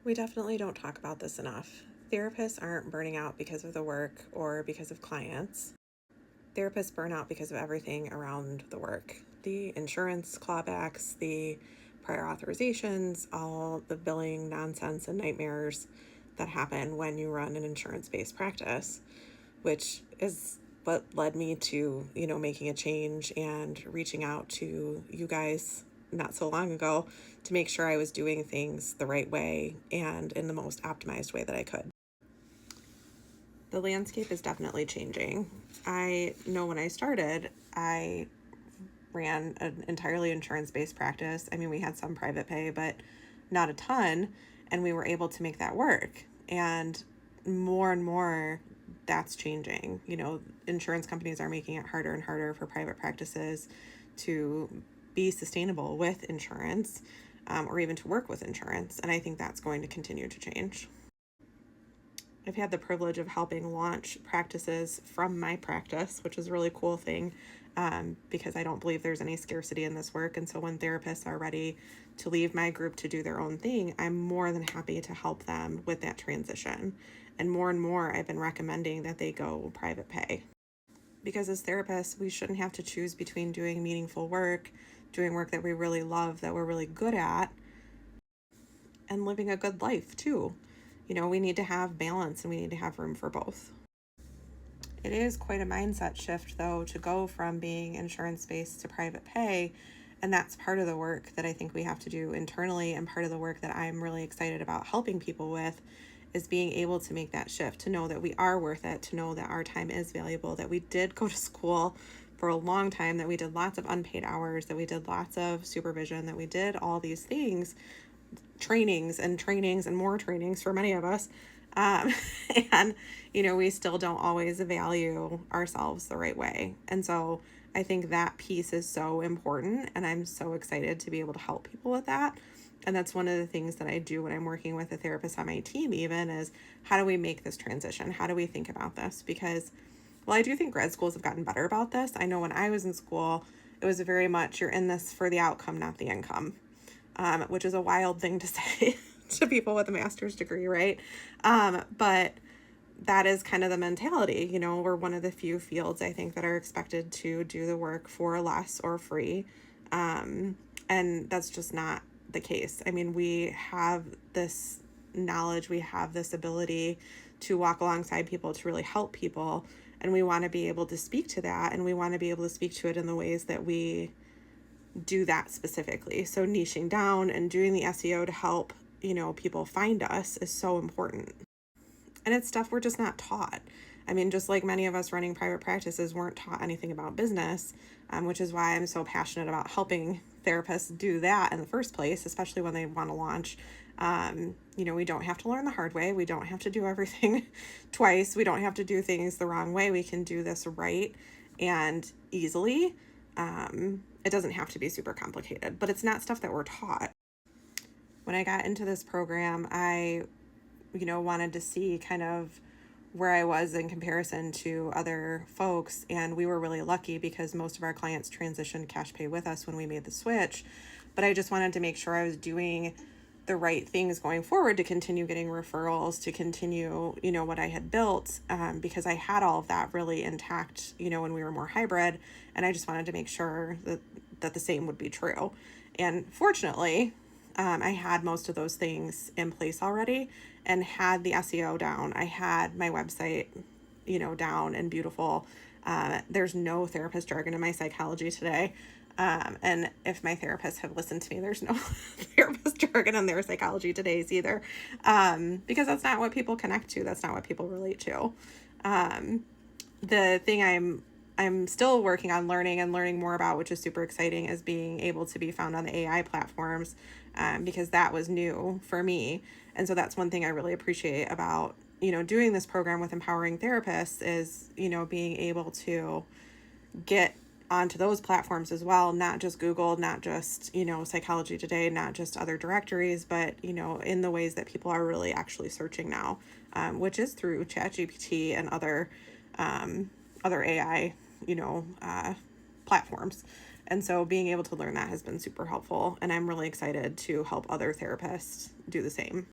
We definitely don't talk about this enough. Therapists aren't burning out because of the work or because of clients. Therapists burn out because of everything around the work: the insurance clawbacks, the prior authorizations, all the billing nonsense and nightmares that happen when you run an insurance based practice, which is what led me to, making a change and reaching out to you guys not so long ago to make sure I was doing things the right way and in the most optimized way that I could. The landscape is definitely changing. I know when I started, I ran an entirely insurance based practice. I mean, we had some private pay, but not a ton. And we were able to make that work. And more, that's changing. Insurance companies are making it harder and harder for private practices to be sustainable with insurance, or even to work with insurance. And I think that's going to continue to change. I've had the privilege of helping launch practices from my practice, which is a really cool thing, because I don't believe there's any scarcity in this work. And so when therapists are ready to leave my group to do their own thing, I'm more than happy to help them with that transition. And more, I've been recommending that they go private pay. Because as therapists, we shouldn't have to choose between doing meaningful work, doing work that we really love, that we're really good at, and living a good life too. We need to have balance and we need to have room for both. It is quite a mindset shift, though, to go from being insurance-based to private pay. And that's part of the work that I think we have to do internally, and part of the work that I'm really excited about helping people with is being able to make that shift, to know that we are worth it, to know that our time is valuable, that we did go to school for a long time, that we did lots of unpaid hours, that we did lots of supervision, that we did all these things, trainings and more trainings for many of us. Um, and, we still don't always value ourselves the right way. And so I think that piece is so important. And I'm so excited to be able to help people with that. And that's one of the things that I do when I'm working with a therapist on my team, even, is how do we make this transition? How do we think about this? Because, well, I do think grad schools have gotten better about this. I know when I was in school, it was very much you're in this for the outcome, not the income. Which is a wild thing to say to people with a master's degree, right? But that is kind of the mentality. We're one of the few fields, I think, that are expected to do the work for less or free. And that's just not the case. I mean, we have this knowledge, we have this ability to walk alongside people, to really help people. And we want to be able to speak to that, and we want to be able to speak to it in the ways that we do that specifically. So niching down and doing the SEO to help, people find us is so important. And it's stuff we're just not taught. I mean, just like many of us running private practices weren't taught anything about business, which is why I'm so passionate about helping therapists do that in the first place, especially when they want to launch. We don't have to learn the hard way. We don't have to do everything twice. We don't have to do things the wrong way. We can do this right and easily. It doesn't have to be super complicated, but it's not stuff that we're taught. When I got into this program, I, wanted to see kind of where I was in comparison to other folks. And we were really lucky because most of our clients transitioned cash pay with us when we made the switch. But I just wanted to make sure I was doing the right things going forward to continue getting referrals, to continue, what I had built, because I had all of that really intact, when we were more hybrid. And I just wanted to make sure that the same would be true. And fortunately, I had most of those things in place already and had the SEO down. I had my website, down and beautiful. There's no therapist jargon in my Psychology Today. And if my therapists have listened to me, there's no therapist jargon in their Psychology Todays either, because that's not what people connect to. That's not what people relate to. The thing I'm still working on learning more about, which is super exciting, is being able to be found on the AI platforms, because that was new for me. And so that's one thing I really appreciate about, doing this program with Empowering Therapists is, being able to get onto those platforms as well, not just Google, not just, Psychology Today, not just other directories, but, in the ways that people are really actually searching now, which is through ChatGPT and other AI, platforms. And so being able to learn that has been super helpful. And I'm really excited to help other therapists do the same.